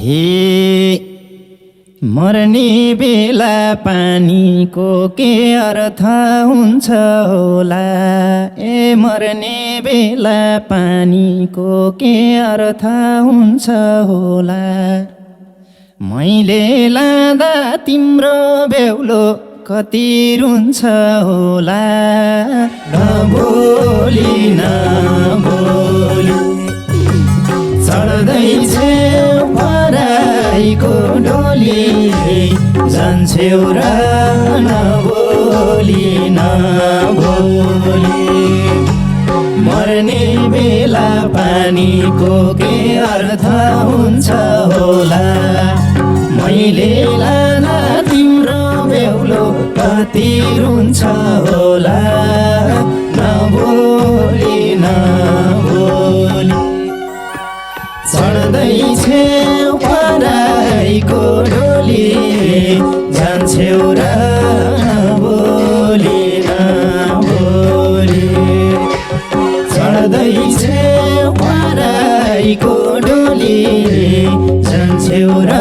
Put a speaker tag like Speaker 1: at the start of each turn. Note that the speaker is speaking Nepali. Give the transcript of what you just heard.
Speaker 1: हे मर्ने बेला पानीको के अर्थ हुन्छ होला। ए मर्ने बेला पानीको के अर्थ हुन्छ होला। मैले लाँदा तिम्रो बेहुलो कति रुन्छ होला। नबोली नबोली चढ्दैछ पराईको डोली जान्छौ र नबोली नबोली। मर्ने बेला पानीको के अर्थ हुन्छ होला। मैले लाँदा तिम्रो बेहुलो कति रुन्छ होला। नबोली नबोली चढ्दैछ पराईको डोली जान्छौ र नबोली नबोली। चढ्दैछ पराईको डोली जान्छौ र